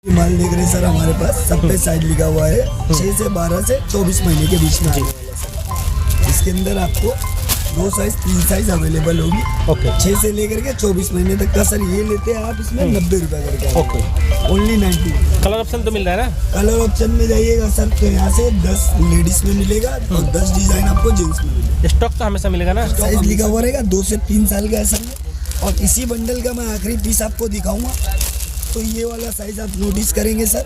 माल देख रहे हैं सर, हमारे पास सब पे साइज लिखा हुआ है 6 से 12 से 24 महीने के बीच में आने वाला सर। इसके अंदर आपको 2 साइज 3 साइज अवेलेबल होगी। ओके। 6 से लेकर के 24 महीने तक का सर ये लेते हैं आप, इसमें 90 रुपए करके। ओके। ओनली 90। कलर ऑप्शन तो मिल रहा है ना? कलर ऑप्शन में जाइएगा सर तो यहाँ से 10 लेडीज में मिलेगा और 10 डिजाइन आपको जेंट्स में मिलेगा। स्टॉक तो हमेशा मिलेगा ना? साइज लिखा हुआ रहेगा 2 से 3 साल का ऐसा में। और इसी बंडल का मैं आखिरी पीस आपको दिखाऊंगा। तो ये वाला साइज आप नोटिस करेंगे सर,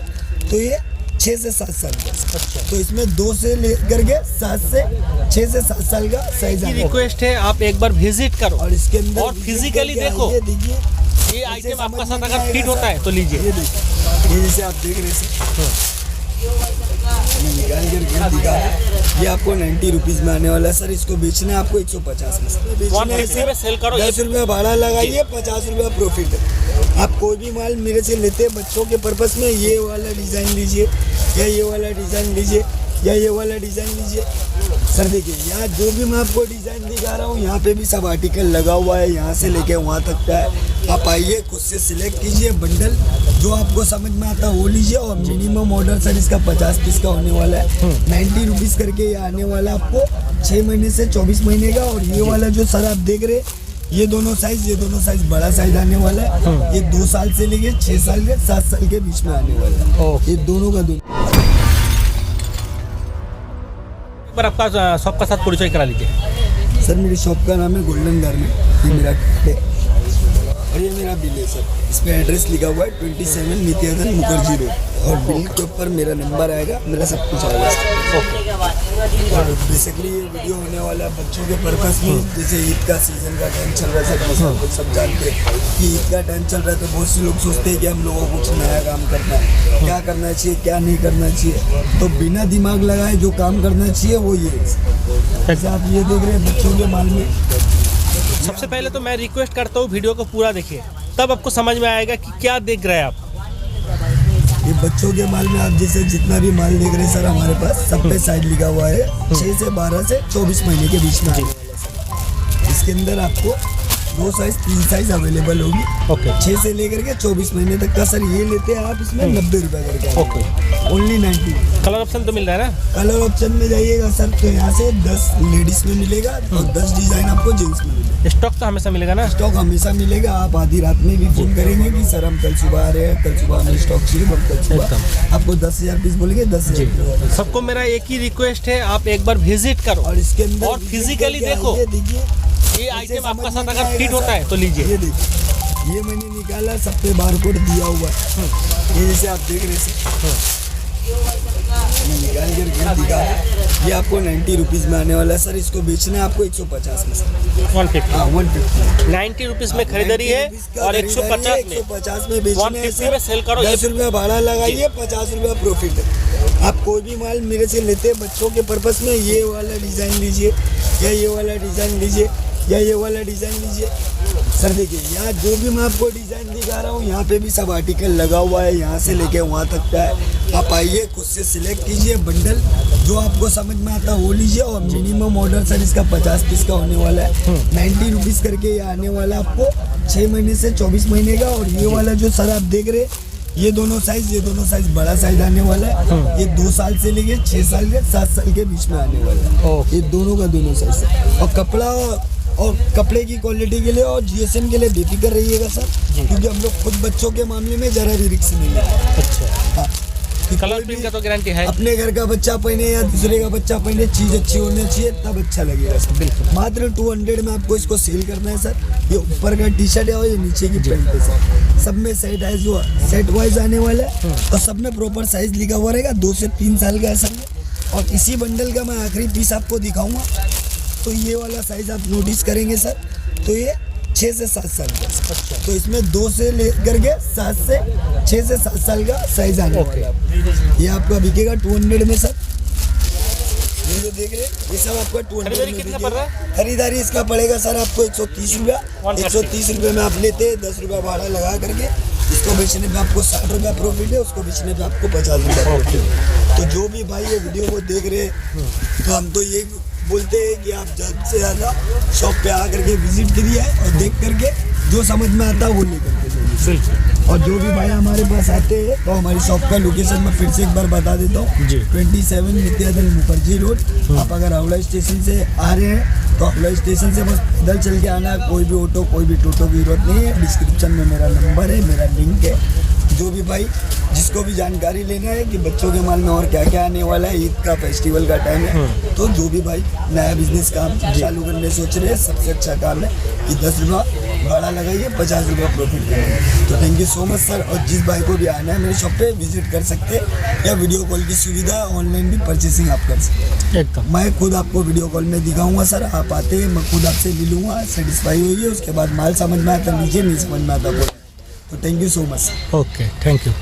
तो ये 6 से 7 साल का। अच्छा। तो इसमें 2 से लेकर के 7 से 6 से 7 साल का साइज है। रिक्वेस्ट है आप एक बार विजिट करो और इसके अंदर और फिजिकली देखो। ये देखिए, ये आइटम आपका साथ अगर फिट होता है तो लीजिए। ये देखिए, ये जैसे आप देख रहे हैं मैं निकाल कर दिखा रहा। ये आपको 90 रुपीज में आने वाला है सर। इसको बेचना है आपको 150 में। बेचना है सर, सेल करो। 10 रुपया भाड़ा लगाइए, 50 रुपया प्रॉफिट है। आप कोई भी माल मेरे से लेते हैं बच्चों के पर्पस में, ये वाला डिजाइन लीजिए या ये वाला डिजाइन लीजिए या ये वाला डिजाइन लीजिए सर। देखिए यहाँ जो भी मैं आपको डिजाइन दिखा रहा हूँ, यहाँ पे भी सब आर्टिकल लगा हुआ है, यहाँ से लेके वहाँ तक का है। आप आइए, खुद से सिलेक्ट कीजिए बंडल, जो आपको समझ में आता है वो लीजिए। और मिनिमम ऑर्डर सर इसका 50 पीस का होने वाला है। 90 रुपीज़ करके ये आने वाला है आपको 6 महीने से 24 महीने का। और ये वाला जो सर आप देख रहे हैं, ये दोनों साइज बड़ा साइज आने वाला है। ये 2 साल से लेके 6 साल के 7 साल के बीच में आने वाला है। ये दोनों का दोनों। पर आपका शॉप का साथ परिचय करा लीजिए। सर मेरी शॉप का नाम है गोल्डन गारमेंट। ये मेरा है और ये मेरा बिल है सर। इस पे एड्रेस लिखा हुआ है 27 नित्यानंद मुखर्जी रोड। और बिल के ऊपर मेरा नंबर आएगा, मेरा सब कुछ आएगा। और बेसिकली ये वीडियो होने वाला है बच्चों के पर्पस में। जैसे ईद का सीजन का टाइम चल रहा है सर, सब जानते हैं कि ईद का टाइम चल रहा है। तो बहुत से लोग सोचते हैं कि हम लोगों को कुछ नया काम करना है, क्या करना चाहिए क्या नहीं करना चाहिए। तो बिना दिमाग लगाए जो काम करना चाहिए वो ये है। जैसे आप ये देख रहे हैं बच्चों के माल में। सबसे पहले तो मैं रिक्वेस्ट करता हूँ वीडियो को पूरा देखिए, तब आपको समझ में आएगा कि क्या देख रहे हैं आप। ये बच्चों के माल में आप जैसे जितना भी माल देख रहे हैं सर, हमारे पास सब पे साइज लिखा हुआ है 6 से 12 से 24 महीने के बीच में आने वाला सर। इसके अंदर आपको 2 साइज 3 साइज अवेलेबल होगी। ओके। 6 से लेकर के 24 महीने तक का सर ये लेते हैं आप, इसमें 90 रुपए करके। ओके। ओनली 90। कलर ऑप्शन तो मिल रहा है ना? कलर ऑप्शन में जाइएगा सर तो यहाँ से 10 लेडीज में मिलेगा और 10 डिजाइन आपको जेंट्स में मिलेगा। स्टॉक तो हमेशा मिलेगा ना? स्टॉक हमेशा मिलेगा। आप आधी रात में भी फोन करेंगे कि सर हम कल सुबह आ रहे हैं, कल सुबह हमें स्टॉक चाहिए, हम कल सुबह आपको 10,000 पीस बोलेंगे 10,000। सबको मेरा एक ही रिक्वेस्ट है, आप एक बार विजिट करो और इसके अंदर और फिजिकली देखो। देखिए, ये आइटम आपका साथ अगर फिट होता है तो लीजिए। ये देखिए, ये मैंने निकाला, सब पे बारकोड दिया हुआ है। ये जैसे आप देख रहे हैं मैं निकाल कर दिखा रहा। ये आपको 90 रुपीज़ में आने वाला है सर। इसको बेचना है आपको 150 में सर। 150। हाँ 150। 90 रुपीज़ में खरीदारी है और 150 में बेचना है 150 में सेल करो। 10 रुपया भाड़ा लगाइए, 50 रुपया प्रॉफिट है। आप कोई भी माल मेरे से लेते हैं बच्चों के पर्पस में, ये वाला डिज़ाइन लीजिए या ये वाला डिज़ाइन लीजिए या ये वाला डिज़ाइन लीजिए सर। देखिए यहाँ जो भी मैं आपको डिज़ाइन दिखा रहा हूँ, यहाँ पे भी सब आर्टिकल लगा हुआ है, यहाँ से लेके वहाँ तक का है। आप आइए, खुद से सिलेक्ट कीजिए बंडल, जो आपको समझ में आता है वो लीजिए। और मिनिमम ऑर्डर सर इसका 50 पीस का होने वाला है। 90 रुपीज़ करके ये आने वाला है आपको 6 महीने से 24 महीने का। और ये वाला जो सर आप देख रहे हैं, ये दोनों साइज बड़ा साइज आने वाला है। ये 2 साल से लेके 6 साल के 7 साल के बीच में आने वाला है। ये दोनों का दोनों साइज। और कपड़ा और कपड़े की क्वालिटी के लिए और GSM के लिए बेफिक्र रहिएगा सर, क्योंकि हम लोग खुद बच्चों के मामले में जरा भी रिस्क नहीं लेते। अच्छा। हाँ, कलर प्रिंट का तो गारंटी है। अपने घर का बच्चा पहने या दूसरे का बच्चा पहने, चीज़ अच्छी होनी चाहिए तब अच्छा लगेगा सर। बिल्कुल। मात्र 200 में आपको इसको सेल करना है सर। ये ऊपर का टी-शर्ट है और ये नीचे की पैंट है सर। सब में सेट है, जो सेट वाइज आने वाला है। और सब में प्रॉपर साइज लिखा हुआ रहेगा 2 से 3 साल का ऐसा में। और इसी बंडल का मैं आखिरी पीस आपको दिखाऊंगा। तो ये वाला साइज आप नोटिस करेंगे सर, तो ये 6 से 7 साल का। अच्छा। तो इसमें 2 से लेकर के 6 से 7 साल का साइज आने वाला है। ये आपका बिकेगा 200 में सर। ये जो देख रहे हैं ये सब आपका 200 में कितना पड़ रहा है? खरीदारी इसका पड़ेगा सर आपको 130 रुपया। 130 रुपये में आप लेते हैं, 10 रुपया भाड़ा लगा करके। इसको बेचने पे आपको 60 रुपया प्रॉफिट है, उसको बेचने पे आपको 50 रुपया प्रॉफिट है। तो जो भी भाई ये वीडियो को देख रहे हैं, तो हम तो ये बोलते हैं कि आप ज़्यादा से ज़्यादा शॉप पे आकर के विजिट करिए और देख करके जो समझ में आता है वो लेकर के जाइए। बिल्कुल। और जो भी भाई हमारे पास आते हैं तो हमारी शॉप का लोकेशन मैं फिर से एक बार बता देता हूँ जी। 27 विद्याधर मुखर्जी रोड। आप अगर हावड़ा स्टेशन से आ रहे हैं तो हावड़ा स्टेशन से बस पैदल चल के आना है, कोई भी ऑटो कोई भी टोटो की जरूरत नहीं है। डिस्क्रिप्शन में मेरा नंबर है, मेरा लिंक है। जो भी भाई जिसको भी जानकारी लेना है कि बच्चों के माल में और क्या क्या आने वाला है, ईद का फेस्टिवल का टाइम है, तो जो भी भाई नया बिजनेस काम चालू करने सोच रहे हैं, सबसे अच्छा काम है कि 10 रुपये भाड़ा लगाइए, 50 रुपये प्रॉफिट करेंगे। तो thank you so much sir. और जिस भाई को भी आना है मेरे शॉप पे विजिट कर सकते हैं, या वीडियो कॉल की सुविधा है, ऑनलाइन भी परचेसिंग आप कर सकते हैं। एकदम मैं खुद आपको वीडियो कॉल में दिखाऊंगा सर, आप आते हैं मैं खुद आपसे मिलूंगा, सेटिस्फाई होइए, उसके बाद माल समझ में आता लीजिए, नहीं समझ में आता बोलिए। तो thank you so much sir. Okay, thank you.